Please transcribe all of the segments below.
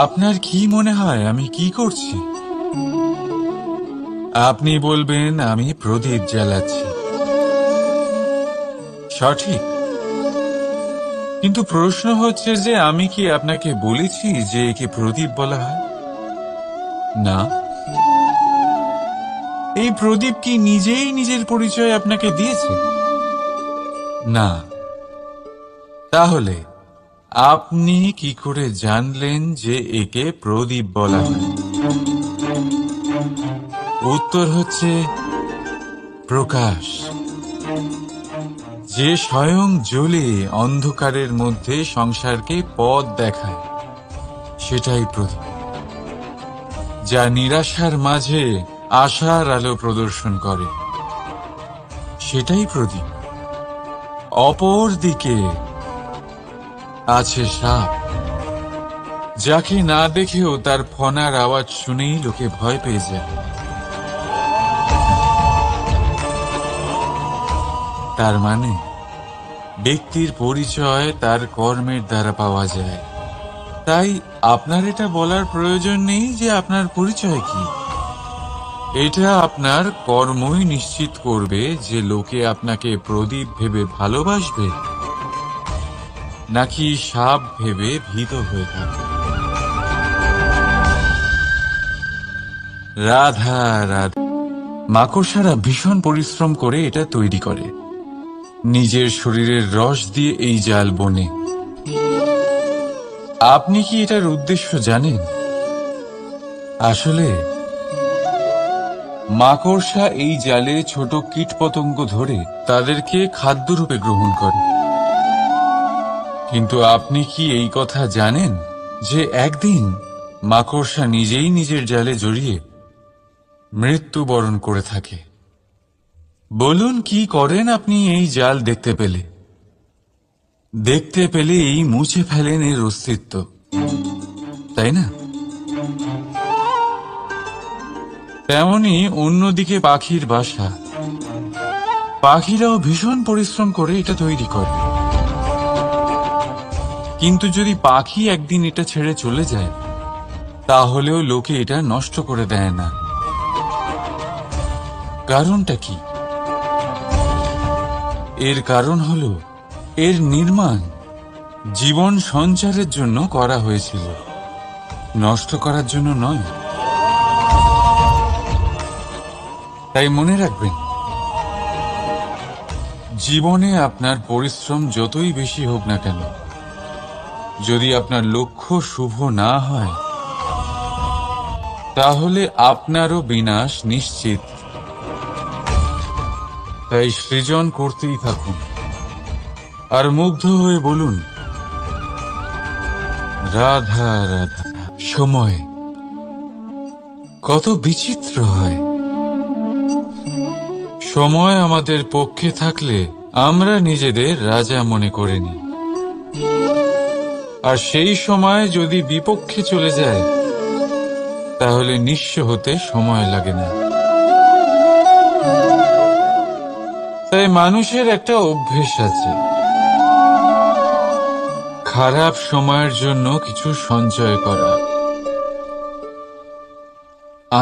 আপনার কি মনে হয় আমি কি করছি? আপনি বলবেন আমি প্রদীপ জ্বালাচ্ছি। সঠিক, কিন্তু প্রশ্ন হচ্ছে যে আমি কি আপনাকে বলেছি যে একে প্রদীপ বলা হয়? না। এই প্রদীপ কি নিজেই নিজের পরিচয় আপনাকে দিয়েছে? না। তাহলে আপনি কি করে জানলেন যে একে প্রদীপ বলা হয়? উত্তর হচ্ছে প্রকাশ, যে স্বয়ং জ্বলে অন্ধকারের মধ্যে সংসারকে পথ দেখায়, সেটাই প্রদীপ। যা নিরাশার মাঝে আশার আলো প্রদর্শন করে, সেটাই প্রদীপ। অপর দিকে আছে সাপ, যাকে না দেখেও তার ফনার আওয়াজ শুনেই লোকে ভয় পেয়ে যায়। তার মানে ব্যক্তির পরিচয় তার কর্মের দ্বারা পাওয়া যায়। তাই আপনার এটা বলার প্রয়োজন নেই যে আপনার পরিচয় কি। এটা আপনার কর্মই নিশ্চিত করবে যে লোকে আপনাকে প্রদীপ ভেবে ভালোবাসবে নাকি সাপ ভেবে ভীত হয়ে থাকবে। রাধা রাধা। মাকড়সারা ভীষণ পরিশ্রম করে এটা তৈরি করে, নিজের শরীরের রস দিয়ে এই জাল বনে। আপনি কি এটার উদ্দেশ্য জানেন? আসলে মাকড়সা এই জালে ছোট কীটপতঙ্গ ধরে তাদেরকে খাদ্যরূপে গ্রহণ করে। কিন্তু আপনি কি এই কথা জানেন যে একদিন মাকড়সা নিজেই নিজের জালে জড়িয়ে মৃত্যুবরণ করে থাকে? বলুন, কি করেন আপনি এই জাল দেখতে পেলে? দেখতে পেলেই মুছে ফেলেন এর অস্তিত্ব, তাই না? তেমনি অন্যদিকে পাখির বাসা, পাখিরাও ভীষণ পরিশ্রম করে এটা তৈরি করে। কিন্তু যদি পাখি একদিন এটা ছেড়ে চলে যায়, তাহলেও লোকে এটা নষ্ট করে দেয় না। কারণটা কি? এর কারণ হলো এর নির্মাণ জীবন সঞ্চারের জন্য করা হয়েছিল, নষ্ট করার জন্য নয়। তাই মনে রাখবেন, জীবনে আপনার পরিশ্রম যতই বেশি হোক না কেন, যদি আপনার লক্ষ্য শুভ না হয়, তাহলে আপনারও বিনাশ নিশ্চিত। তাই সৃজন করতেই থাকুন আর মুগ্ধ হয়ে বলুন রাধা রাধা। সময় কত বিচিত্র হয়। সময় আমাদের পক্ষে থাকলে আমরা নিজেদের রাজা মনে করে নিই, আর সেই সময় যদি বিপক্ষে চলে যায়, তাহলে নিঃস্ব হতে সময় লাগে না। তাই মানুষের একটা অভ্যেস আছে, খারাপ সময়ের জন্য কিছু সঞ্চয় করা।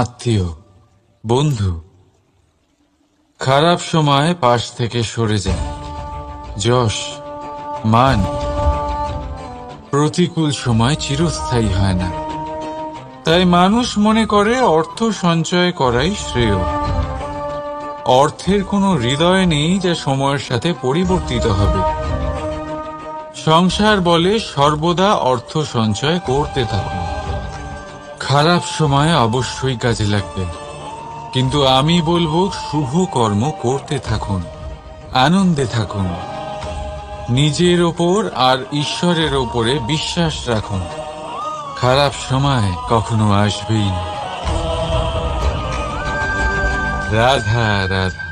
আত্মীয়, বন্ধু খারাপ সময় পাশ থেকে সরে যায়, যশ, মান প্রতিকূল সময় চিরস্থায়ী হয় না। তাই মানুষ মনে করে অর্থ সঞ্চয় করাই শ্রেয়। অর্থের কোনো হৃদয় নেই যা সময়ের সাথে পরিবর্তিত হবে। সংসার বলে সর্বদা অর্থ সঞ্চয় করতে থাকুন। খারাপ সময় অবশ্যই কাজে লাগবে, কিন্তু আমি বলবো শুভ কর্ম করতে থাকুন, আনন্দে থাকুন, নিজের ওপর আর ঈশ্বরের ওপরে বিশ্বাস রাখুন। খারাপ সময় কখনো আসবেই না। রাধা রাধা।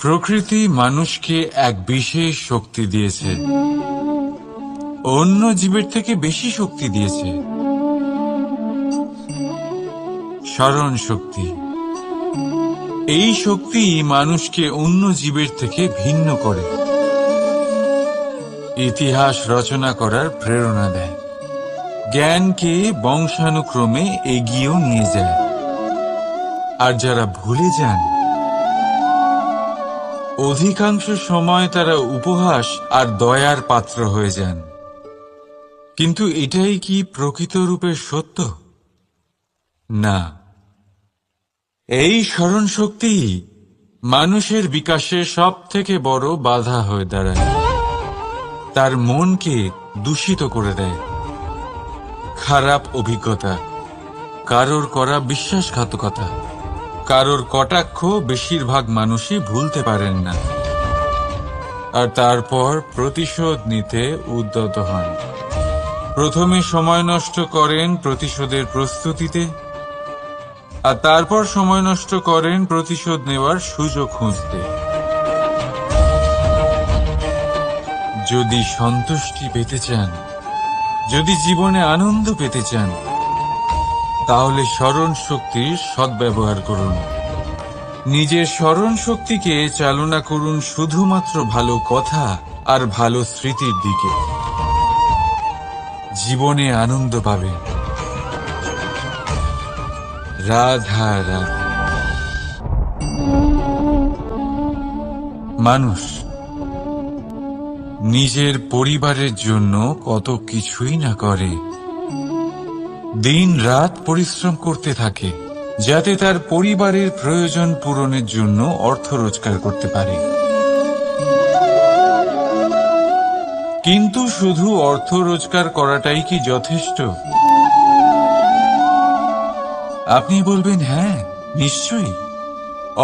প্রকৃতি মানুষকে এক বিশেষ শক্তি দিয়েছে, অন্য জীবের থেকে বেশি শক্তি দিয়েছে, স্মরণ শক্তি। এই শক্তি মানুষকে অন্য জীবের থেকে ভিন্ন করে। ইতিহাস রচনা করার প্রেরণা দেয়, জ্ঞানকে বংশানুক্রমে এগিয়েও নিয়ে যায়। আর যারা ভুলে যান, অধিকাংশ সময় তারা উপহাস আর দয়ার পাত্র হয়ে যান। কিন্তু এটাই কি প্রকৃত রূপে সত্য? না। এই স্মরণ শক্তি মানুষের বিকাশের সব থেকে বড় বাধা হয়ে দাঁড়ায়, তার মনকে দূষিত করে দেয়। খারাপ অভিজ্ঞতা, কারোর করা বিশ্বাসঘাতকতা, কারোর কটাক্ষ বেশিরভাগ মানুষই ভুলতে পারেন না, আর তারপর প্রতিশোধ নিতে উদ্যত হন। প্রথমে সময় নষ্ট করেন প্রতিশোধের প্রস্তুতিতে, আর তারপর সময় নষ্ট করেন প্রতিশোধ নেওয়ার সুযোগ খুঁজতে। যদি সন্তুষ্টি পেতে চান, যদি জীবনে আনন্দ পেতে চান, তাহলে স্মরণ শক্তির সদ্ব্যবহার করুন। নিজের স্মরণ শক্তিকে চালনা করুন শুধুমাত্র ভালো কথা আর ভালো স্মৃতির দিকে। জীবনে আনন্দ পাবেন। রাধা রাধা। মানুষ নিজের পরিবারের জন্য কত কিছুই না করে, দিন রাত পরিশ্রম করতে থাকে যাতে তার পরিবারের প্রয়োজন পূরণের জন্য অর্থ রোজগার করতে পারে। কিন্তু শুধু অর্থ রোজগার করাটাই কি যথেষ্ট? আপনি বলবেন, হ্যাঁ নিশ্চয়ই,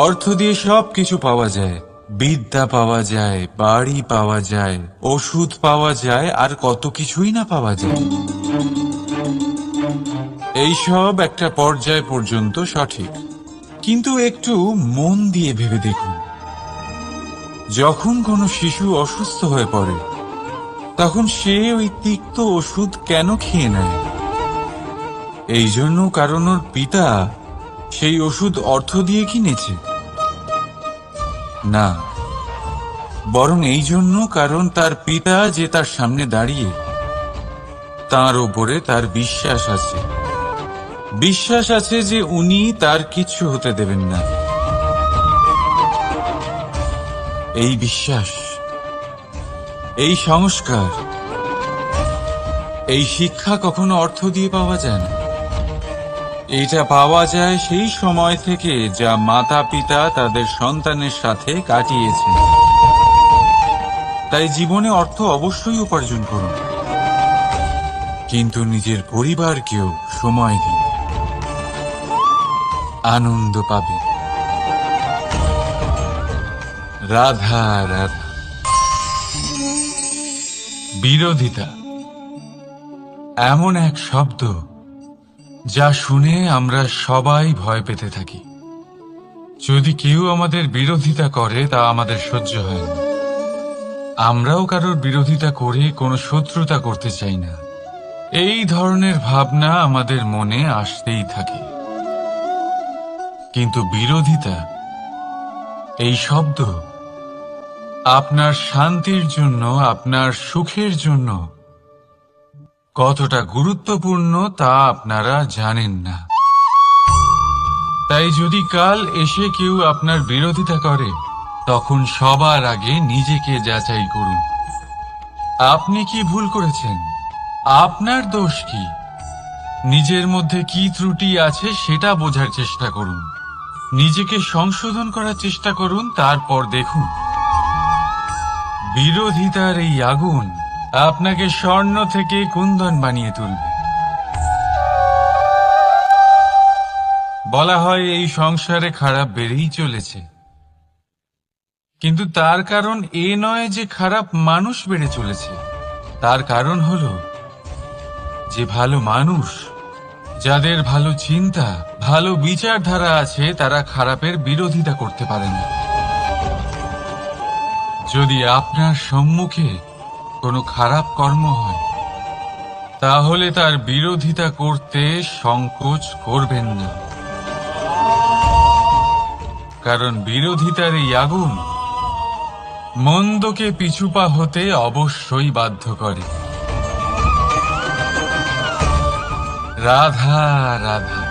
অর্থ দিয়ে সব কিছু পাওয়া যায়, বিদ্যা পাওয়া যায়, বাড়ি পাওয়া যায়, ওষুধ পাওয়া যায়, আর কত কিছুই না পাওয়া যায়। এইসব একটা পর্যায় পর্যন্ত সঠিক, কিন্তু একটু মন দিয়ে ভেবে দেখুন, যখন কোনো শিশু অসুস্থ হয়ে পড়ে তখন সে ওই তিক্ত ওষুধ কেন খেয়ে নেয়? এই জন্য কারণ ওর পিতা সেই ওষুধ অর্থ দিয়ে কিনেছে? না, বরং এই জন্য কারণ তার পিতা যে তার সামনে দাঁড়িয়ে, তার ওপরে তার বিশ্বাস আছে। বিশ্বাস আছে যে উনি তার কিচ্ছু হতে দেবেন না। এই বিশ্বাস, এই সংস্কার, এই শিক্ষা কখনো অর্থ দিয়ে পাওয়া যায় না। এটা পাওয়া যায় সেই সময় থেকে যা মাতা পিতা তাদের সন্তানের সাথে কাটিয়েছেন। তাই জীবনে অর্থ অবশ্যই উপার্জন করুন, কিন্তু নিজের পরিবারকেও সময় দিন, আনন্দ পাবেন। রাধা রাধা। বিরোধিতা এমন এক শব্দ যা শুনে আমরা সবাই ভয় পেতে থাকি। যদি কেউ আমাদের বিরোধিতা করে তা আমাদের সহ্য হয় না। আমরাও কারোর বিরোধিতা করে কোনো শত্রুতা করতে চাই না। এই ধরনের ভাবনা আমাদের মনে আসতেই থাকে। কিন্তু বিরোধিতা, এই শব্দ আপনার শান্তির জন্য, আপনার সুখের জন্য কতটা গুরুত্বপূর্ণ তা আপনারা জানেন না। তাই যদি কাল এসে কেউ আপনার বিরোধিতা করে, তখন সবার আগে নিজেকে যাচাই করুন। আপনি কি ভুল করেছেন? আপনার দোষ কি? নিজের মধ্যে কি ত্রুটি আছে সেটা বোঝার চেষ্টা করুন। নিজেকে সংশোধন করার চেষ্টা করুন, তারপর দেখুন বিরোধিতার এই আগুন আপনাকে স্বর্ণ থেকে কুন্দন বানিয়ে তুলবে। বলা হয় এই সংসারে খারাপ বেড়েই চলেছে, কিন্তু তার কারণ এ নয় যে খারাপ মানুষ বেড়ে চলেছে। তার কারণ হলো যে ভালো মানুষ, যাদের ভালো চিন্তা, ভালো বিচারধারা আছে, তারা খারাপের বিরোধিতা করতে পারে না। যদি আপনার সম্মুখে কোনো খারাপ কর্ম হয়, তাহলে তার বিরোধিতা করতে সংকোচ করবেন না, কারণ বিরোধিতার এই আগুন মন্দকে পিছুপা হতে অবশ্যই বাধ্য করে। রাধা রাধা।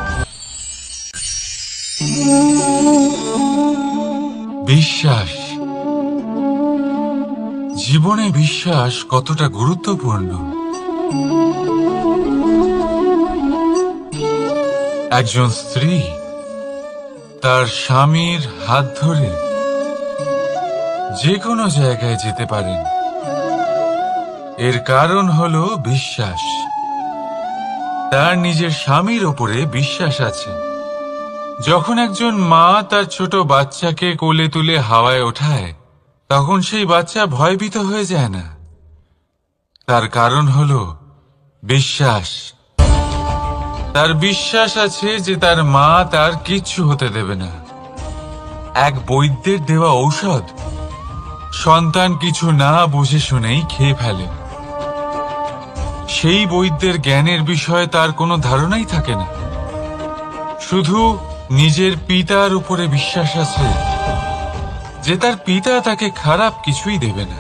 বিশ্বাস, জীবনে বিশ্বাস কতটা গুরুত্বপূর্ণ। একজন স্ত্রী তার স্বামীর হাত ধরে যে কোনো জায়গায় যেতে পারেন, এর কারণ হলো বিশ্বাস। তার নিজের স্বামীর ওপরে বিশ্বাস আছে। যখন একজন মা তার ছোট বাচ্চাকে কোলে তুলে হাওয়ায় ওঠায়, তখন সেই বাচ্চা ভয়ভীত হয়ে যায় না। তার কারণ হলো বিশ্বাস। তার বিশ্বাস আছে যে তার মা তার কিচ্ছু হতে দেবে না। এক বৈদ্যের দেওয়া ঔষধ সন্তান কিছু না বুঝে শুনেই খেয়ে ফেলে। সেই বৈদ্যের জ্ঞানের বিষয়ে তার কোনো ধারণাই থাকে না। শুধু নিজের পিতার উপরে বিশ্বাস আছে যে তার পিতা তাকে খারাপ কিছুই দেবে না।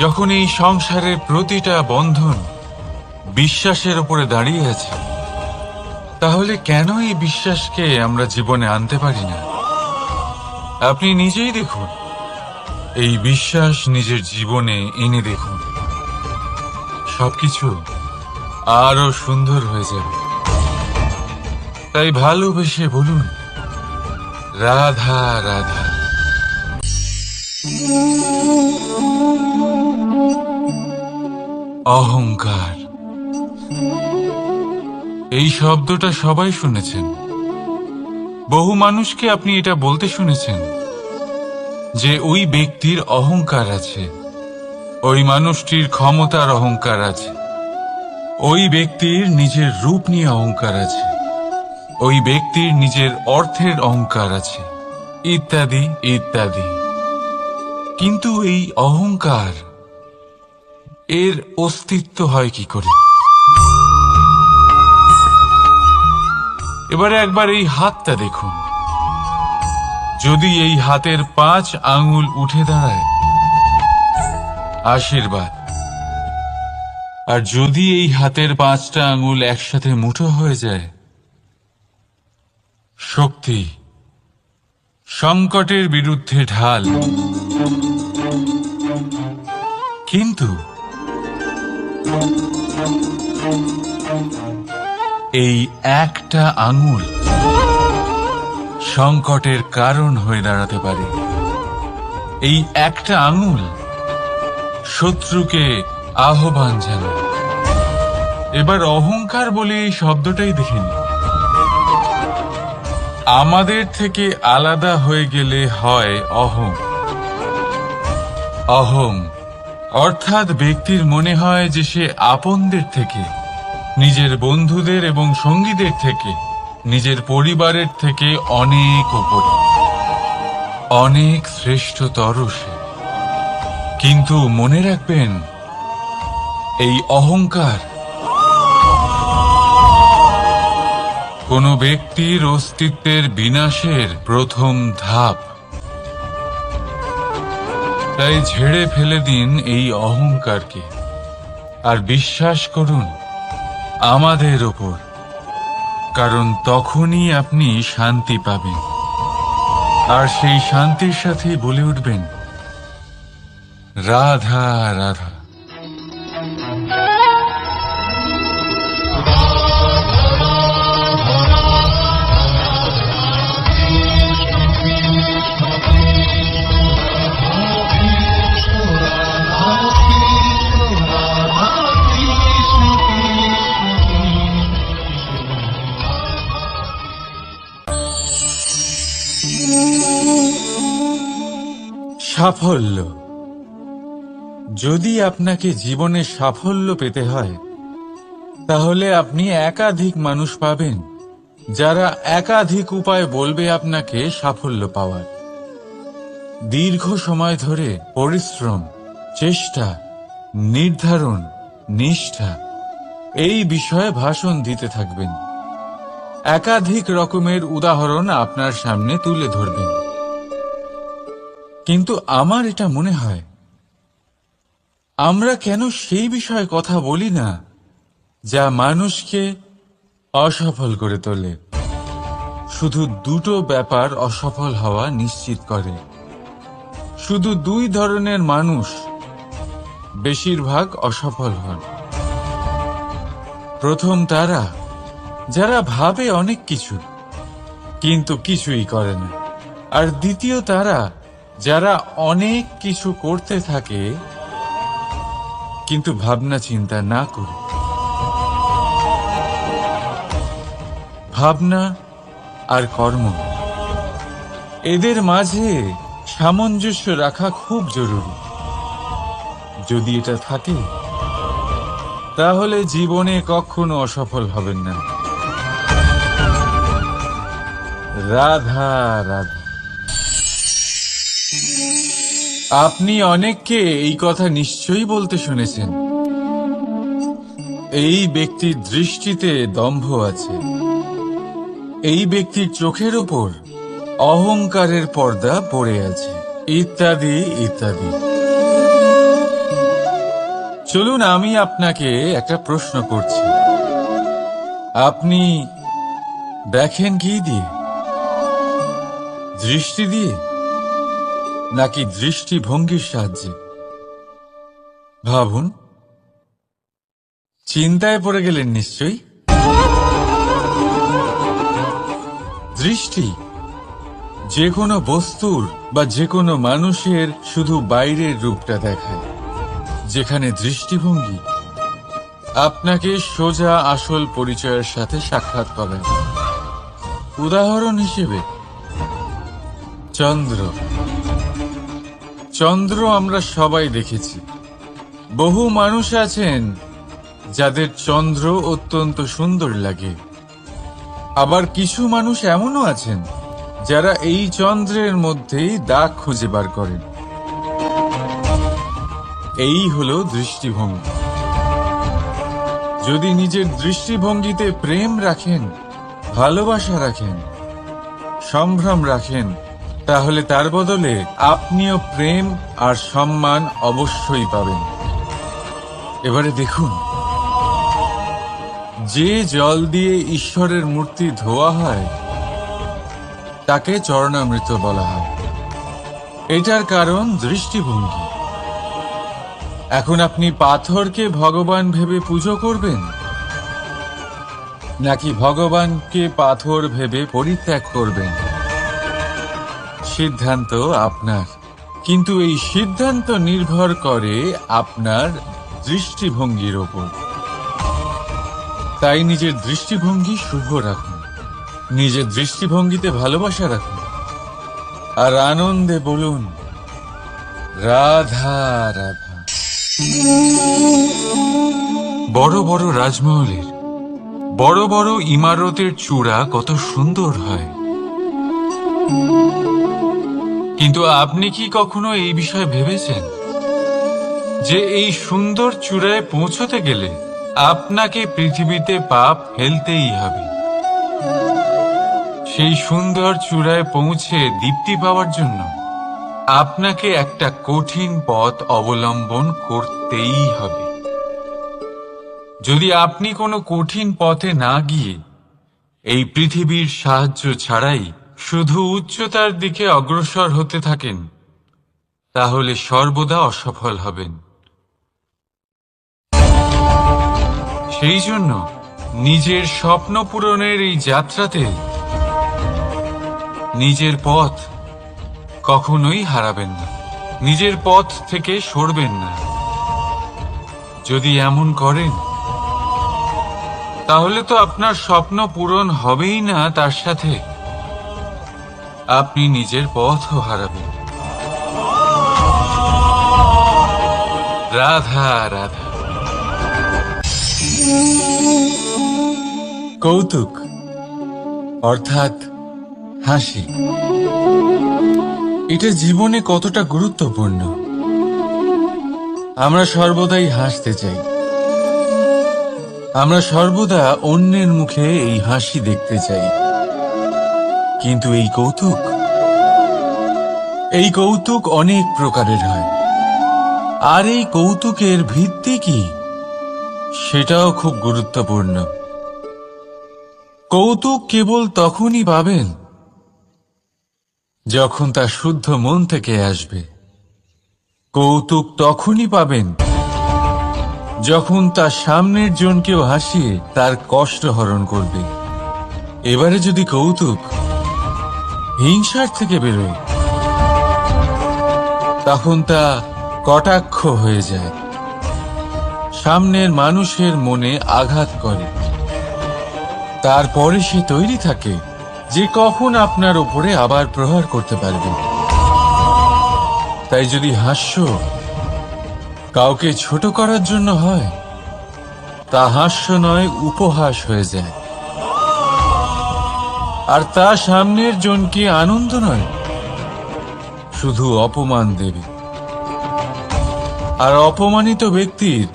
যখন এই সংসারের প্রতিটা বন্ধন বিশ্বাসের উপরে দাঁড়িয়ে আছে, তাহলে কেন এই বিশ্বাসকে আমরা জীবনে আনতে পারি না? আপনি নিজেই দেখুন, এই বিশ্বাস নিজের জীবনে এনে দেখুন, সবকিছু আরো সুন্দর হয়ে যাবে। তাই ভালোবেসে বলুন, রাধা রাধা। অহংকার, এই শব্দটা সবাই শুনেছেন। বহু মানুষকে আপনি এটা বলতে শুনেছেন যে ওই ব্যক্তির অহংকার আছে, ওই মানুষটির ক্ষমতার অহংকার আছে, ওই ব্যক্তির নিজের রূপ নিয়ে অহংকার আছে, ওই ব্যক্তির নিজের অর্থের অহংকার আছে, ইত্যাদি ইত্যাদি। কিন্তু এই অহংকার, এর অস্তিত্ব হয় কি করে? এবারে একবার এই হাতটা দেখুন। যদি এই হাতের 5 আঙ্গুল উঠে দাঁড়ায়, আশীর্বাদ। আর যদি এই হাতের 5টা আঙ্গুল একসাথে মুঠো হয়ে যায়, শক্তি, সংকটের বিরুদ্ধে ঢাল। কিন্তু এই একটা আঙুল সংকটের কারণ হয়ে দাঁড়াতে পারে। এই একটা আঙুল শত্রুকে আহ্বান জানায়। এবার অহংকার বলে এই শব্দটাই দেখে নিন। আমাদের থেকে আলাদা হয়ে গেলে হয় অহং। অহং অর্থাৎ ব্যক্তির মনে হয় যে সে আপনদের থেকে, নিজের বন্ধুদের এবং সঙ্গীদের থেকে, নিজের পরিবারের থেকে অনেক উপরে, অনেক শ্রেষ্ঠতর সে। কিন্তু মনে রাখবেন, এই অহংকার কোনো ব্যক্তির অস্তিত্বের বিনাশের প্রথম ধাপ। তাই ঝেড়ে ফেলে দিন এই অহংকারকে, আর বিশ্বাস করুন আমাদের ওপর, কারণ তখনই আপনি শান্তি পাবেন। আর সেই শান্তির সাথে বলে উঠবেন, রাধা রাধা। সাফল্য, যদি আপনাকে জীবনে সাফল্য পেতে হয়, তাহলে আপনি একাধিক মানুষ পাবেন যারা একাধিক উপায় বলবে আপনাকে সাফল্য পাওয়ার। দীর্ঘ সময় ধরে পরিশ্রম, চেষ্টা, নির্ধারণ, নিষ্ঠা এই বিষয়ে ভাষণ দিতে থাকবেন। একাধিক রকমের উদাহরণ আপনার সামনে তুলে ধরবেন। কিন্তু আমার এটা মনে হয়, আমরা কেন সেই বিষয়ে কথা বলি না যা মানুষকে অসফল করে তোলে। শুধু দুটো ব্যাপার অসফল হওয়া নিশ্চিত করে। শুধু দুই ধরনের মানুষ বেশিরভাগ অসফল হন। প্রথম তারা যারা ভাবে অনেক কিছু কিন্তু কিছুই করে না, আর দ্বিতীয় তারা যারা অনেক কিছু করতে থাকে কিন্তু ভাবনা চিন্তা না করে। ভাবনা আর কর্ম, এদের মাঝে সামঞ্জস্য রাখা খুব জরুরি। যদি এটা থাকে তাহলে জীবনে কখনো অসফল হবেন না। রাধা রাধা। আপনি অনেককে এই কথা নিশ্চয়ই বলতে শুনেছেন, এই ব্যক্তির দৃষ্টিতে দম্ভ আছে, এই ব্যক্তির চোখের ওপর অহংকারের পর্দা পড়ে আছে, ইত্যাদি ইত্যাদি। চলুন আমি আপনাকে একটা প্রশ্ন করছি, আপনি দেখেন কি দিয়ে? দৃষ্টি দিয়ে নাকি দৃষ্টিভঙ্গির সাহায্যে? ভাবুন। চিন্তায় পড়ে গেলেন নিশ্চয়ই। দৃষ্টি যে কোনো বস্তুর বা যে কোনো মানুষের শুধু বাইরের রূপটা দেখায়, যেখানে দৃষ্টিভঙ্গি আপনাকে সোজা আসল পরিচয়ের সাথে সাক্ষাৎ করেন। উদাহরণ হিসেবে চন্দ্র। চন্দ্র আমরা সবাই দেখেছি। বহু মানুষ আছেন যাদের চন্দ্র অত্যন্ত সুন্দর লাগে, আবার কিছু মানুষ এমনও আছেন যারা এই চন্দ্রের মধ্যেই দাগ খুঁজে বার করেন। এই হলো দৃষ্টিভঙ্গি। যদি নিজের দৃষ্টিভঙ্গিতে প্রেম রাখেন, ভালোবাসা রাখেন, সম্ভ্রম রাখেন, তাহলে তার বদলে আপনিও প্রেম আর সম্মান অবশ্যই পাবেন। এবারে দেখুন, যে জল দিয়ে ঈশ্বরের মূর্তি ধোয়া হয় তাকে চরণামৃত বলা হয়। এটার কারণ দৃষ্টিভঙ্গি। এখন আপনি পাথরকে ভগবান ভেবে পুজো করবেন নাকি ভগবানকে পাথর ভেবে পরিত্যাগ করবেন? সিদ্ধান্ত আপনার, কিন্তু এই সিদ্ধান্ত নির্ভর করে আপনার দৃষ্টিভঙ্গির ওপর। তাই নিজের দৃষ্টিভঙ্গি শুভ রাখুন, নিজের দৃষ্টিভঙ্গিতে ভালোবাসা রাখুন, আর আনন্দে বলুন রাধা রাধা। বড় বড় রাজমহলের বড় বড় ইমারতের চূড়া কত সুন্দর হয়, কিন্তু আপনি কি কখনো এই বিষয়ে ভেবেছেন যে এই সুন্দর চূড়ায় পৌঁছতে গেলে আপনাকে পৃথিবীতে পা ফেলতেই হবে? সেই সুন্দর চূড়ায় পৌঁছে দীপ্তি পাওয়ার জন্য আপনাকে একটা কঠিন পথ অবলম্বন করতেই হবে। যদি আপনি কোনো কঠিন পথে না গিয়ে এই পৃথিবীর সাহায্য ছাড়াই শুধু উচ্চতার দিকে অগ্রসর হতে থাকেন, তাহলে সর্বদা অসফল হবেন। সেই জন্য নিজের স্বপ্ন পূরণের এই যাত্রাতে নিজের পথ কখনোই হারাবেন না, নিজের পথ থেকে সরবেন না। যদি এমন করেন তাহলে তো আপনার স্বপ্ন পূরণ হবেই না, তার সাথে আপনি নিজের পথও হারাবেন। রাধা রাধা। কৌতুক অর্থাৎ হাসি, এটা জীবনে কতটা গুরুত্বপূর্ণ। আমরা সর্বদাই হাসতে চাই, আমরা সর্বদা অন্যের মুখে এই হাসি দেখতে চাই, কিন্তু এই কৌতুক এই কৌতুক অনেক প্রকারের হয়, আর এই কৌতুকের ভিত্তি কি সেটাও খুব গুরুত্বপূর্ণ। কৌতুক কেবল তখনই পাবেন যখন তা শুদ্ধ মন থেকে আসবে। কৌতুক তখনই পাবেন যখন তার সামনের জনকেও হাসিয়ে তার কষ্ট হরণ করবে। এবারে যদি কৌতুক হিংসার থেকে বেরোয়, তখন তা কটাক্ষ হয়ে যায়, সামনের মানুষের মনে আঘাত করে। তারপরে সে তৈরি থাকে যে কখন আপনার উপরে আবার প্রহার করতে পারবে। তাই যদি হাস্য কাউকে ছোট করার জন্য হয়, তা হাস্য নয়, উপহাস হয়ে যায়। আর তা সামনের জনকে আনন্দ নয়, শুধু অপমান দেবে। আর অপমানিত ব্যক্তির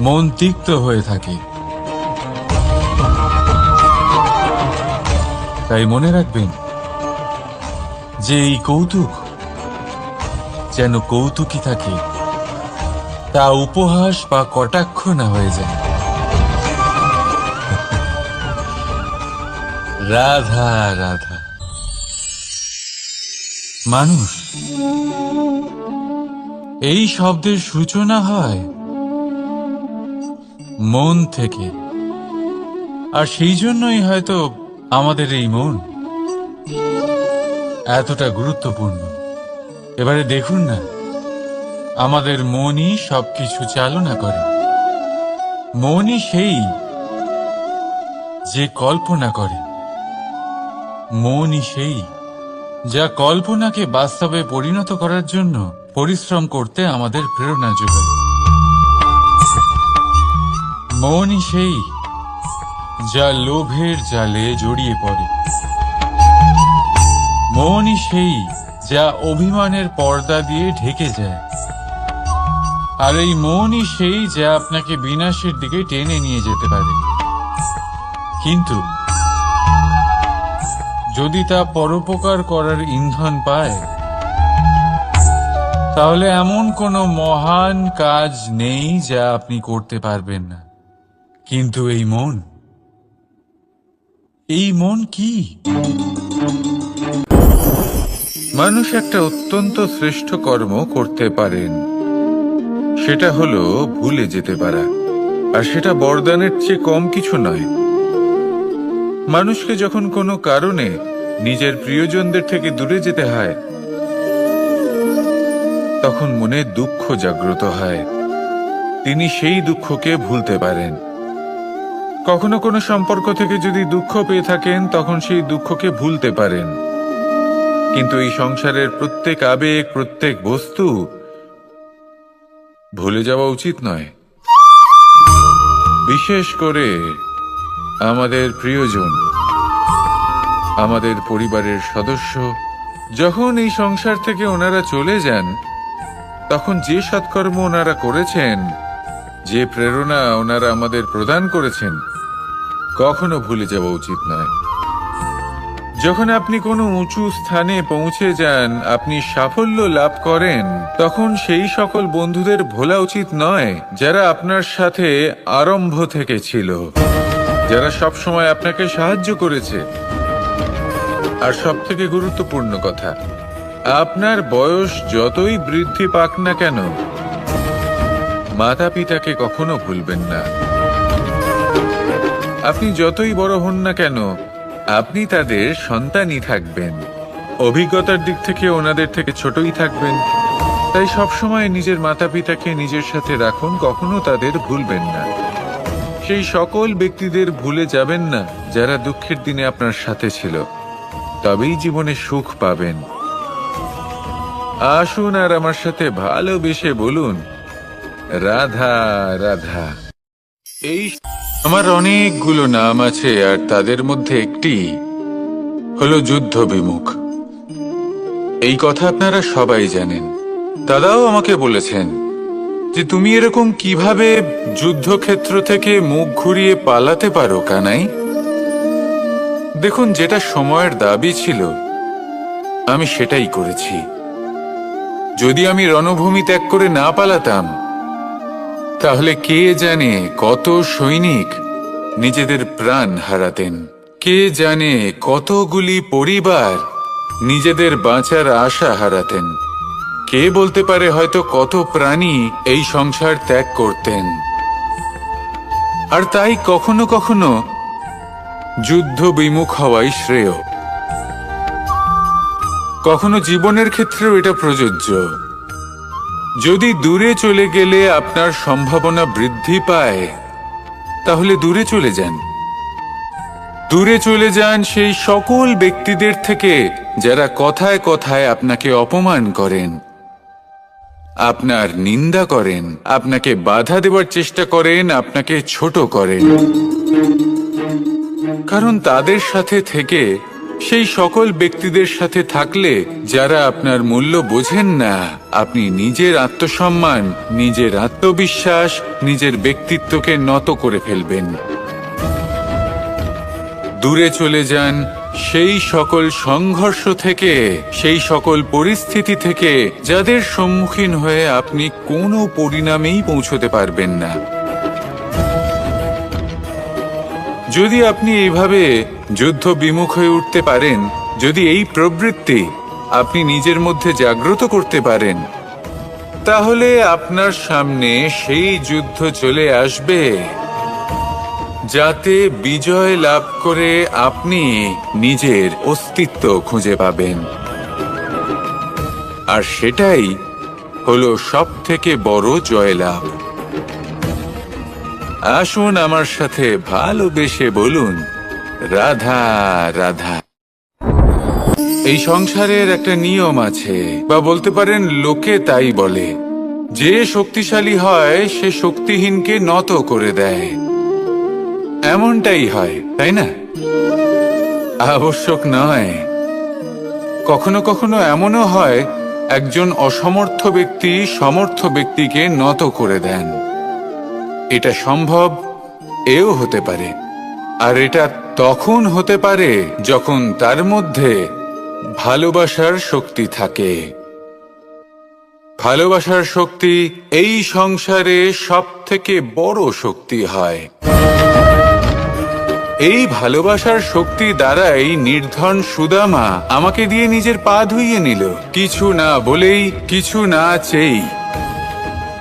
মন তিক্ত হয়ে থাকে। তাই মনে রাখবেন যে এই কৌতুক যেন কৌতুকই থাকে, তা উপহাস বা কটাক্ষ না হয়ে যায়। রাধা রাধা। মানুষ এই শব্দের সূচনা হয় মন থেকে, আর সেই জন্যই হয়তো আমাদের এই মন এতটা গুরুত্বপূর্ণ। এবারে দেখুন না, আমাদের মনই সবকিছু চালনা করে। মনই সেই যে কল্পনা করে, মনই সেই যা কল্পনাকে বাস্তবে পরিণত করার জন্য পরিশ্রম করতে আমাদের প্রেরণা যোগায়। মনই সেই যা লোভের জালে জড়িয়ে পড়ে। মনই সেই যা অভিমানের পর্দা দিয়ে ঢেকে যায়। আর এই মনই সেই যা আপনাকে বিনাশের দিকে টেনে নিয়ে যেতে পারে। কিন্তু যদি তা পরোপকার করার ইন্ধন পায়, তাহলে এমন কোনো মহান কাজ নেই যা আপনি করতে পারবেন না। কিন্তু এই মন কি? মানুষ একটা অত্যন্ত শ্রেষ্ঠ কর্ম করতে পারেন, সেটা হলো ভুলে যেতে পারা। আর সেটা বরদানের চেয়ে কম কিছু নয়। মানুষকে যখন কোনো কারণে নিজের প্রিয়জনদের থেকে দূরে যেতে হয়, তখন মনে দুঃখ জাগ্রত হয়। তিনি সেই দুঃখকে ভুলতে পারেন। কখনো কোনো সম্পর্ক থেকে যদি দুঃখ পেয়ে থাকেন, তখন সেই দুঃখকে ভুলতে পারেন। কিন্তু এই সংসারের প্রত্যেক আবেগ, প্রত্যেক বস্তু ভুলে যাওয়া উচিত নয়। বিশেষ করে আমাদের প্রিয়জন, আমাদের পরিবারের সদস্য। যখন এই সংসার থেকে ওনারা চলে যান, তখন যে সৎকর্ম ওনারা করেছেন, যে প্রেরণা ওনারা আমাদের প্রদান করেছেন, কখনো ভুলে যাওয়া উচিত নয়। যখন আপনি কোনো উঁচু স্থানে পৌঁছে যান, আপনি সাফল্য লাভ করেন, তখন সেই সকল বন্ধুদের ভোলা উচিত নয় যারা আপনার সাথে আরম্ভ থেকে ছিল, যারা সব সময় আপনাকে সাহায্য করেছে। আর সবথেকে গুরুত্বপূর্ণ কথা, আপনার বয়স যতই বৃদ্ধি পাক না কেন, মাতা পিতাকে কখনো ভুলবেন না। আপনি যতই বড় হন না কেন, আপনি তাদের সন্তানই থাকবেন। অভিজ্ঞতার দিক থেকে ওনাদের থেকে ছোটই থাকবেন। তাই সবসময় নিজের মাতা পিতাকে নিজের সাথে রাখুন, কখনো তাদের ভুলবেন না। সেই সকল ব্যক্তিদের ভুলে যাবেন না যারা দুঃখের দিনে আপনার সাথে ছিল, তবেই জীবনে সুখ পাবেন। আসুন আর আমার সাথে ভালোবেসে বলুন, রাধা রাধা। এই আমার অনেকগুলো নাম আছে, আর তাদের মধ্যে একটি হলো যুদ্ধ বিমুখ। এই কথা আপনারা সবাই জানেন। দাদাও আমাকে বলেছেন যে তুমি এরকম কিভাবে যুদ্ধক্ষেত্র থেকে মুখ ঘুরিয়ে পালাতে পারো কানাই। দেখুন, যেটা সময়ের দাবি ছিল আমি সেটাই করেছি। যদি আমি রণভূমি ত্যাগ করে না পালাতাম, তাহলে কে জানে কত সৈনিক নিজেদের প্রাণ হারাতেন, কে জানে কতগুলি পরিবার নিজেদের বাঁচার আশা হারাতেন, কে বলতে পারে হয়তো কত প্রাণী এই সংসার ত্যাগ করতেন। আর তাই কখনো কখনো যুদ্ধ বিমুখ হওয়াই শ্রেয়। কখনো জীবনের ক্ষেত্রেও এটা প্রযোজ্য। যদি দূরে চলে গেলে আপনার সম্ভাবনা বৃদ্ধি পায়, তাহলে দূরে চলে যান। দূরে চলে যান সেই সকল ব্যক্তিদের থেকে যারা কথায় কথায় আপনাকে অপমান করেন, আপনার নিন্দা করেন, আপনাকে বাধা দেওয়ার চেষ্টা করেন, আপনাকে ছোট করেন। কারণ তাদের সাথে থেকে, সেই সকল ব্যক্তিদের সাথে থাকলে যারা আপনার মূল্য বোঝেন না, আপনি নিজের আত্মসম্মান, নিজের আত্মবিশ্বাস, নিজের ব্যক্তিত্বকে নত করে ফেলবেন। দূরে চলে যান সেই সকল সংঘর্ষ থেকে, সেই সকল পরিস্থিতি থেকে যাদের সম্মুখীন হয়ে আপনি কোনো পরিণামেই পৌঁছতে পারবেন না। যদি আপনি এইভাবে যুদ্ধ বিমুখ হয়ে উঠতে পারেন, যদি এই প্রবৃত্তি আপনি নিজের মধ্যে জাগ্রত করতে পারেন, তাহলে আপনার সামনে সেই যুদ্ধ চলে আসবে যাতে বিজয় লাভ করে আপনি নিজের অস্তিত্ব খুঁজে পাবেন। আর সেটাই হলো সবথেকে বড় জয়লাভ। আসুন আমার সাথে ভালোবেসে বলুন, রাধা রাধা। এই সংসারের একটা নিয়ম আছে, বা বলতে পারেন লোকে তাই বলে, যে শক্তিশালী হয় সে শক্তিহীনকে নত করে দেয়। এমনটাই হয়, তাই না? আবশ্যক নয়। কখনো কখনো এমনও হয় একজন অসমর্থ ব্যক্তি সমর্থ ব্যক্তিকে নত করে দেন। এটা সম্ভব, এও হতে পারে। আর এটা তখন হতে পারে যখন তার মধ্যে ভালোবাসার শক্তি থাকে। ভালোবাসার শক্তি এই সংসারে সবথেকে বড় শক্তি হয়। এই ভালোবাসার শক্তি দ্বারাই নির্ধন সুদামা আমাকে দিয়ে নিজের পা ধুইয়ে নিল, কিছু না বলেই, কিছু না চেয়েই।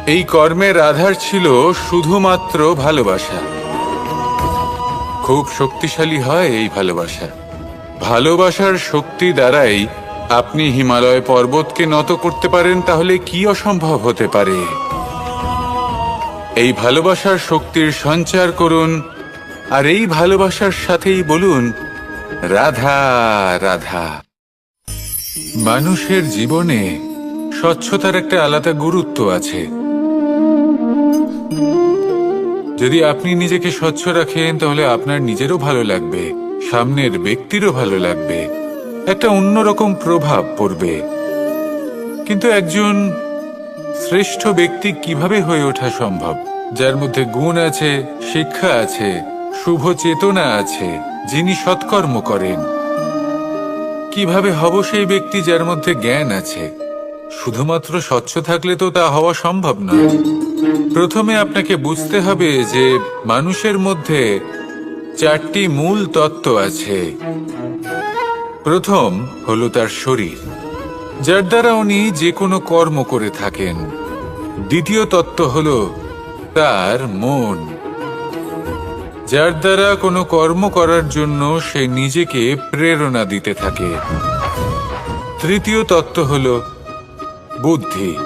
এই কর্মের আধার ছিল শুধুমাত্র ভালোবাসা। খুব শক্তিশালী হয় এই ভালোবাসা। ভালোবাসার শক্তি দ্বারাই আপনি হিমালয় পর্বতকে নত করতে পারেন, তাহলে কি অসম্ভব হতে পারে? এই ভালোবাসার শক্তির সঞ্চার করুন, আর এই ভালোবাসার সাথেই বলুন, রাধা রাধা। মানুষের জীবনে স্বচ্ছতার একটা আলাদা গুরুত্ব আছে। যদি আপনি নিজেকে স্বচ্ছ রাখেন, তাহলে আপনার নিজেরও ভালো লাগবে, সামনের ব্যক্তিরও ভালো লাগবে, একটা অন্যরকম প্রভাব পড়বে। কিন্তু একজন শ্রেষ্ঠ ব্যক্তি কিভাবে হয়ে ওঠা সম্ভব? যার মধ্যে গুণ আছে, শিক্ষা আছে, শুভ চেতনা আছে, যিনি সৎকর্ম করেন। কিভাবে হব সেই ব্যক্তি যার মধ্যে জ্ঞান আছে? শুধুমাত্র স্বচ্ছ থাকলে তো তা হওয়া সম্ভব নয়। প্রথমে আপনাকে বুঝতে হবে যে মানুষের মধ্যে চারটি মূল তত্ত্ব আছে। প্রথম হলো তার শরীর, যার দ্বারা উনি যে কোনো কর্ম করে থাকেন। দ্বিতীয় তত্ত্ব হলো তার মন, যার দ্বারা কোনো কর্ম করার জন্য সে নিজেকে প্রেরণা দিতে থাকে। তৃতীয় তত্ত্ব হলো বুদ্ধি,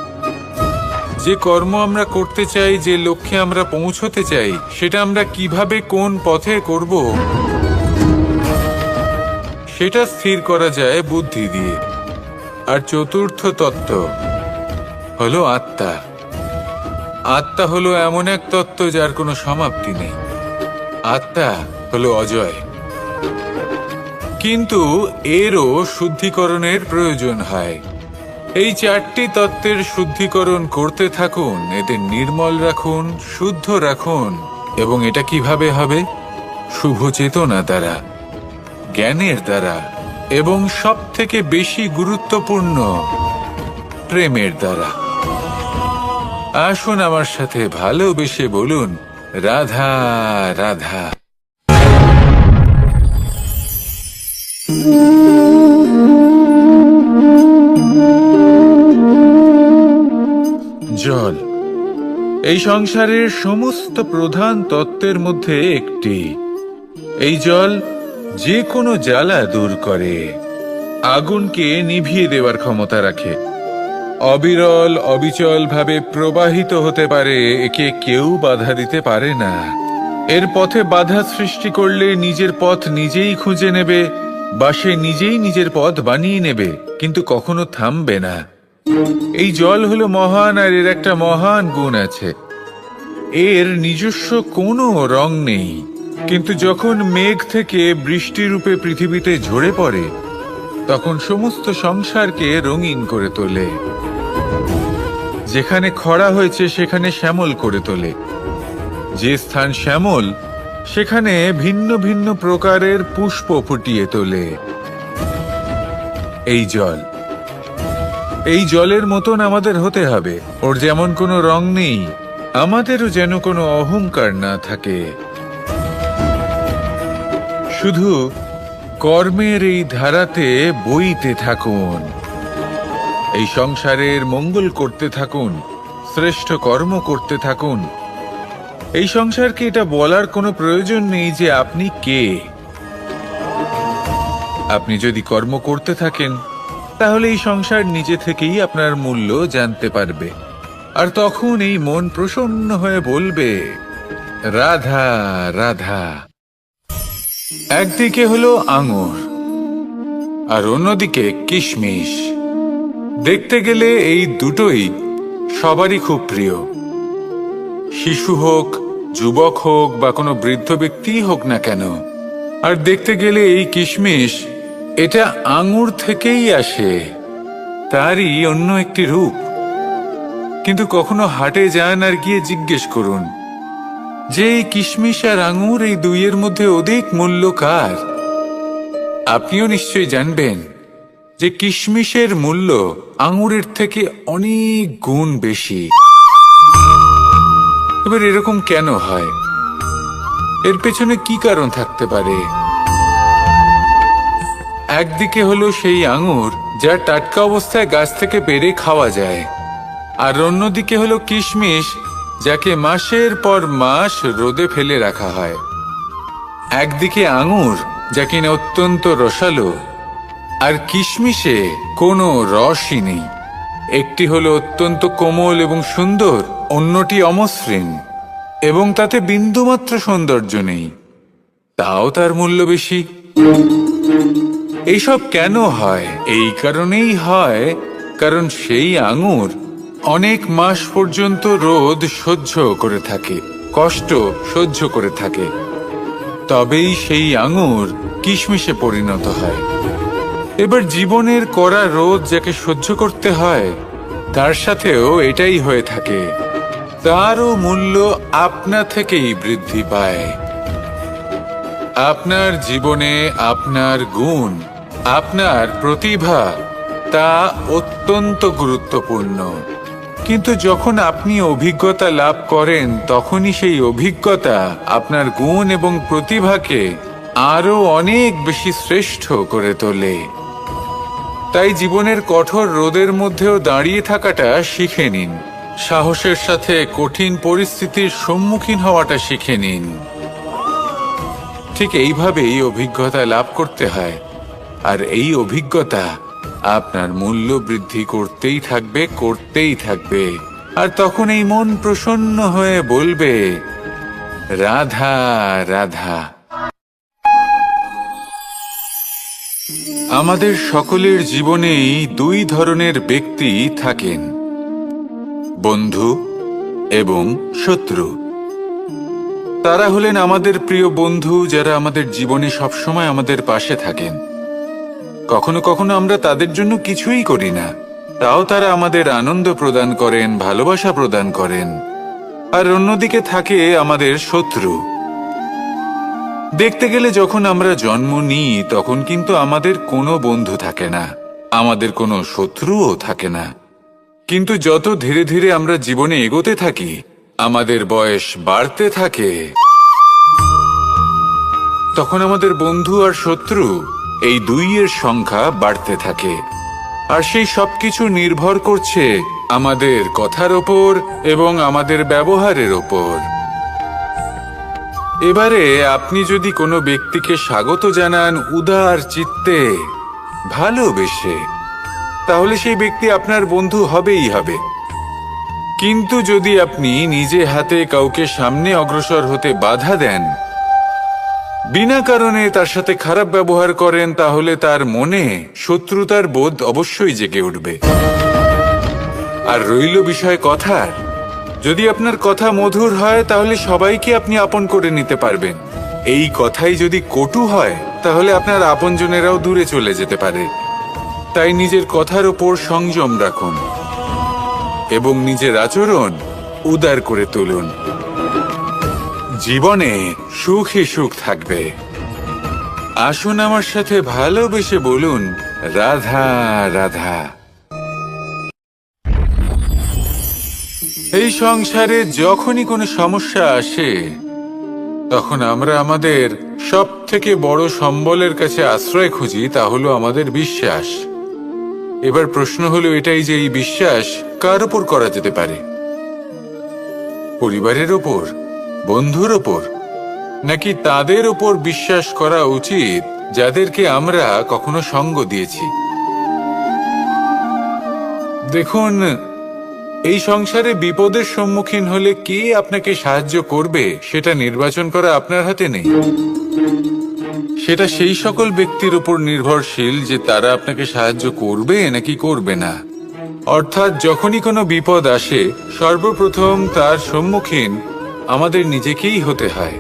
যে কর্ম আমরা করতে চাই, যে লক্ষ্যে আমরা পৌঁছতে চাই, সেটা আমরা কিভাবে কোন পথে করব সেটা স্থির করা যায় বুদ্ধি দিয়ে। আর চতুর্থ তত্ত্ব হলো আত্মা। আত্মা হলো এমন এক তত্ত্ব যার কোনো সমাপ্তি নেই। আত্মা হলো অজয়। কিন্তু এরও শুদ্ধিকরণের প্রয়োজন হয়। এই চারটি তত্ত্বের শুদ্ধিকরণ করতে থাকুন, এদের নির্মল রাখুন, শুদ্ধ রাখুন। এবং এটা কিভাবে হবে? শুভ চেতনা দ্বারা, জ্ঞানের দ্বারা, এবং সব থেকে বেশি গুরুত্বপূর্ণ প্রেমের দ্বারা। আসুন আমার সাথে ভালোবেসে বলুন, রাধা রাধা। জল এই সংসারের সমস্ত প্রধান তত্ত্বের মধ্যে একটি। এই জল যে কোনো জ্বালা দূর করে, আগুনকে নিভিয়ে দেওয়ার ক্ষমতা রাখে, অবিরল অবিচল ভাবে প্রবাহিত হতে পারে, একে কেউ বাধা দিতে পারে না। এর পথে বাধা সৃষ্টি করলে নিজের পথ নিজেই খুঁজে নেবে, বা সে নিজেই নিজের পথ বানিয়ে নেবে, কিন্তু কখনো থামবে না। এই জল হলো মহান, আর এর একটা মহান গুণ আছে, এর নিজস্ব কোনো রং নেই। কিন্তু যখন মেঘ থেকে বৃষ্টি রূপে পৃথিবীতে ঝরে পড়ে, তখন সমস্ত সংসারকে রঙিন করে তোলে। যেখানে খরা হয়েছে সেখানে শ্যামল করে তোলে, যে স্থান শ্যামল সেখানে ভিন্ন ভিন্ন প্রকারের পুষ্প ফুটিয়ে তোলে। এই জল, এই জলের মতন আমাদের হতে হবে। ওর যেমন কোনো রং নেই, আমাদেরও যেন কোনো অহংকার না থাকে। শুধু কর্মের এই ধারাতে বইতে থাকুন, এই সংসারের মঙ্গল করতে থাকুন, শ্রেষ্ঠ কর্ম করতে থাকুন। এই সংসারকে এটা বলার কোনো প্রয়োজন নেই যে আপনি কে। আপনি যদি কর্ম করতে থাকেন, তাহলে এই সংসার নিজে থেকেই আপনার মূল্য জানতে পারবে, আর তখন এই মন প্রসন্ন হয়ে বলবে, রাধা রাধা। একদিকে হলো আঙুর, আর অন্যদিকে কিশমিশ। দেখতে গেলে এই দুটোই সবারই খুব প্রিয়। শিশু হোক, যুবক হোক, বা কোনো বৃদ্ধ ব্যক্তিই হোক না কেন। আর দেখতে গেলে এই কিশমিশ, এটা আঙুর থেকেই আসে, তারই অন্য একটি রূপ। কিন্তু কখনো হাটে যান আর গিয়ে জিজ্ঞেস করুন যে এই কিশমিশ আর আঙুর, এই দুইয়ের মধ্যে অধিক মূল্য কার? আপনিও নিশ্চয়ই জানবেন যে কিশমিশের মূল্য আঙুরের থেকে অনেক গুণ বেশি। এবার এরকম কেন হয়? এর পেছনে কি কারণ থাকতে পারে? একদিকে হলো সেই আঙুর যা টাটকা অবস্থায় গাছ থেকে পেড়ে খাওয়া যায়, আর অন্যদিকে হলো কিশমিশ যাকে মাসের পর মাস রোদে ফেলে রাখা হয়। একদিকে আঙুর যা কিনা অত্যন্ত রসালো, আর কিশমিশে কোনো রসই নেই। একটি হলো অত্যন্ত কোমল এবং সুন্দর, অন্যটি অমসৃণ এবং তাতে বিন্দুমাত্র সৌন্দর্য নেই, তাও তার মূল্য বেশি। এইসব কেন হয়? এই কারণেই হয় কারণ সেই আঙুর অনেক মাস পর্যন্ত রোদ সহ্য করে থাকে, কষ্ট সহ্য করে থাকে, তবেই সেই আঙুর কিশমিশে পরিণত হয়। এবার জীবনের কড়া রোদ যাকে সহ্য করতে হয়, তার সাথেও এটাই হয়ে থাকে, তারও মূল্য আপনা থেকেই বৃদ্ধি পায়। আপনার জীবনে আপনার গুণ, আপনার প্রতিভা, তা অত্যন্ত গুরুত্বপূর্ণ। কিন্তু যখন আপনি অভিজ্ঞতা লাভ করেন, তখনই সেই অভিজ্ঞতা আপনার গুণ এবং প্রতিভাকে আরো অনেক বেশি শ্রেষ্ঠ করে তোলে। তাই জীবনের কঠোর রোদের মধ্যেও দাঁড়িয়ে থাকাটা শিখে নিন, সাহসের সাথে কঠিন পরিস্থিতির সম্মুখীন হওয়াটা শিখে নিন। ঠিক এইভাবেই অভিজ্ঞতা লাভ করতে হয়, আর এই অভিজ্ঞতা আপনার মূল্য বৃদ্ধি করতেই থাকবে, করতেই থাকবে। আর তখন এই মন প্রসন্ন হয়ে বলবে, রাধা রাধা। আমাদের সকলের জীবনেই দুই ধরনের ব্যক্তি থাকেন, বন্ধু এবং শত্রু। তারা হলেন আমাদের প্রিয় বন্ধু, যারা আমাদের জীবনে সবসময় আমাদের পাশে থাকেন। কখনো কখনো আমরা তাদের জন্য কিছুই করি না, তাও তারা আমাদের আনন্দ প্রদান করেন, ভালোবাসা প্রদান করেন। আর অন্যদিকে থাকে আমাদের শত্রু। দেখতে গেলে যখন আমরা জন্ম নিই, তখন কিন্তু আমাদের কোনো বন্ধু থাকে না, আমাদের কোনো শত্রুও থাকে না। কিন্তু যত ধীরে ধীরে আমরা জীবনে এগোতে থাকি, আমাদের বয়স বাড়তে থাকে, তখন আমাদের বন্ধু আর শত্রু এই দুইয়ের সংখ্যা বাড়তে থাকে। আর সেই সবকিছু নির্ভর করছে আমাদের কথার ওপর এবং আমাদের ব্যবহারের ওপর। এবারে আপনি যদি কোনো ব্যক্তিকে স্বাগত জানান উদার চিত্তে, ভালোবেসে, তাহলে সেই ব্যক্তি আপনার বন্ধু হবেই হবে। কিন্তু যদি আপনি নিজে হাতে কাউকে সামনে অগ্রসর হতে বাধা দেন, বিনা কারণে তার সাথে খারাপ ব্যবহার করেন, তাহলে তার মনে শত্রুতার বোধ অবশ্যই জেগে উঠবে। আর রইল বিষয় কথার, যদি আপনার কথা মধুর হয় তাহলে সবাইকে আপনি আপন করে নিতে পারবেন। এই কথাই যদি কটু হয় তাহলে আপনার আপনজনেরাও দূরে চলে যেতে পারে। তাই নিজের কথার ওপর সংযম রাখুন এবং নিজের আচরণ উদার করে তুলুন। জীবনে সুখী সুখ থাকবে। আসুন আমার সাথে ভালোবেসে বলুন, রাধা রাধা। এই সংসারে যখনই কোনো সমস্যা আসে, তখন আমরা আমাদের সব থেকে বড় সম্বলের কাছে আশ্রয় খুঁজি, তা হলো আমাদের বিশ্বাস। এবার প্রশ্ন হলো এটাই যে এই বিশ্বাস কার উপর করা যেতে পারে? পরিবারের ওপর, বন্ধুর ওপর, নাকি তাদের ওপর বিশ্বাস করা উচিত যাদেরকে আমরা কখনো সঙ্গ দিয়েছি? দেখুন, এই সংসারে বিপদের সম্মুখীন হলে কে আপনাকে সাহায্য করবে সেটা নির্বাচন করা আপনার হাতে নেই। সেটা সেই সকল ব্যক্তির উপর নির্ভরশীল যে তারা আপনাকে সাহায্য করবে নাকি করবে না। অর্থাৎ যখনই কোনো বিপদ আসে, সর্বপ্রথম তার সম্মুখীন আমাদের নিজেকেই হতে হয়।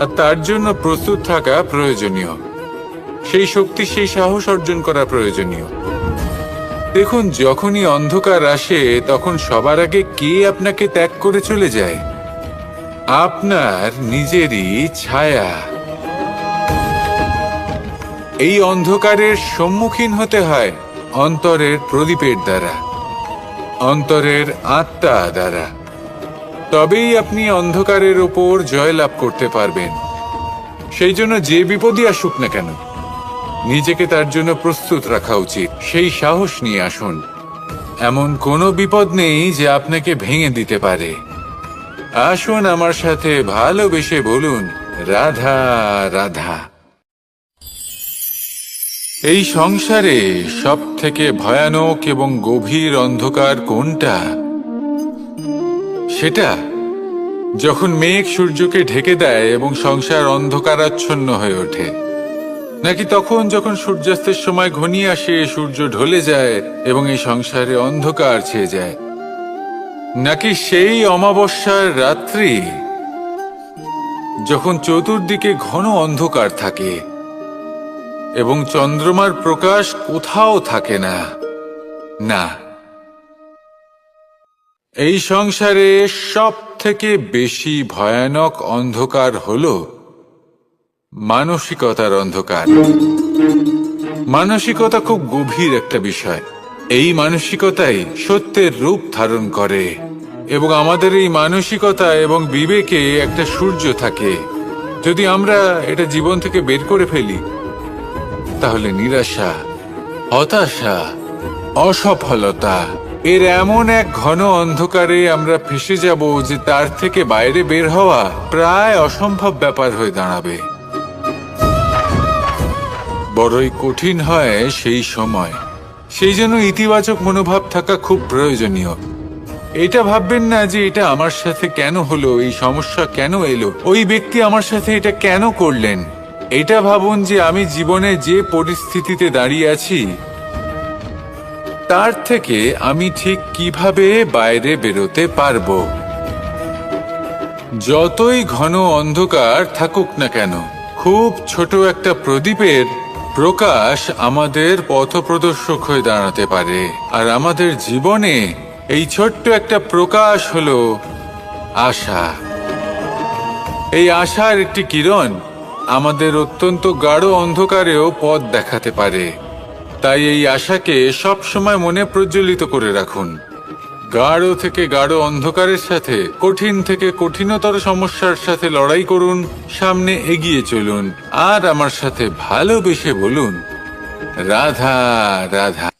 আর তার জন্য প্রস্তুত থাকা প্রয়োজনীয়, সেই শক্তি, সেই সাহস অর্জন করা প্রয়োজনীয়। দেখুন, যখনই অন্ধকার আসে তখন সবার আগে কে আপনাকে ত্যাগ করে চলে যায়? আপনার নিজেরই ছায়া। এই অন্ধকারের সম্মুখীন হতে হয় অন্তরের প্রদীপের দ্বারা, অন্তরের আত্মা দ্বারা। তবেই আপনি অন্ধকারের ওপর জয়লাভ করতে পারবেন। সেই জন্য যে বিপদই আসুক না কেন, নিজেকে তার জন্য প্রস্তুত রাখা উচিত। সেই সাহস নিয়ে আসুন। এমন কোনো বিপদ নেই যে আপনাকে ভেঙে দিতে পারে। আসুন আমার সাথে ভালোবেসে বলুন, রাধা রাধা। এই সংসারে সব থেকে ভয়ানক এবং গভীর অন্ধকার কোনটা? সেটা যখন মেঘ সূর্যকে ঢেকে দেয় এবং সংসার অন্ধকারাচ্ছন্ন হয়ে ওঠে, নাকি তখন যখন সূর্যাস্তের সময় ঘনিয়ে আসে, সূর্য ঢলে যায় এবং এই সংসারে অন্ধকার ছেয়ে যায়, নাকি সেই অমাবস্যার রাত্রি যখন চতুর্দিকে ঘন অন্ধকার থাকে এবং চন্দ্রমার প্রকাশ কোথাও থাকে না? না, এই সংসারে সব থেকে বেশি ভয়ানক অন্ধকার হলো মানসিকতার অন্ধকার। মানসিকতা খুব গভীর একটা বিষয়। এই মানসিকতাই সত্যের রূপ ধারণ করে এবং আমাদের এই মানসিকতা এবং বিবেকে একটা সূর্য থাকে। যদি আমরা এটা জীবন থেকে বের করে ফেলি, তাহলে নিরাশা, হতাশা, অসফলতা এর এমন এক ঘন অন্ধকারে আমরা ফেসে যাব যে তার থেকে বাইরে বের হওয়া প্রায় অসম্ভব ব্যাপার হয়ে দাঁড়াবে। বড়ই কঠিন হয় সেই সময়। সেই জন্য ইতিবাচক মনোভাব থাকা খুব প্রয়োজনীয়। এটা ভাববেন না যে এটা আমার সাথে কেন হলো, এই সমস্যা কেন এলো, ওই ব্যক্তি আমার সাথে এটা কেন করলেন। এটা ভাবুন যে আমি জীবনে যে পরিস্থিতিতে দাঁড়িয়ে আছি তার থেকে আমি ঠিক কিভাবে বাইরে বেরোতে পারবো। যতই ঘন অন্ধকার থাকুক না কেন, খুব ছোট একটা প্রদীপের প্রকাশ আমাদের পথপ্রদর্শক হয়ে দাঁড়াতে পারে। আর আমাদের জীবনে এই ছোট্ট একটা প্রকাশ হলো আশা। এই আশার একটি কিরণ আমাদের অত্যন্ত গাঢ় অন্ধকারেও পথ দেখাতে পারে। তাই এই আশাকে সব সময় মনে প্রজ্বলিত করে রাখুন। গাঢ় থেকে গাঢ় অন্ধকারের সাথে, কঠিন থেকে কঠিনতর সমস্যার সাথে লড়াই করুন, সামনে এগিয়ে চলুন আর আমার সাথে ভালোবেসে বলুন, রাধা রাধা।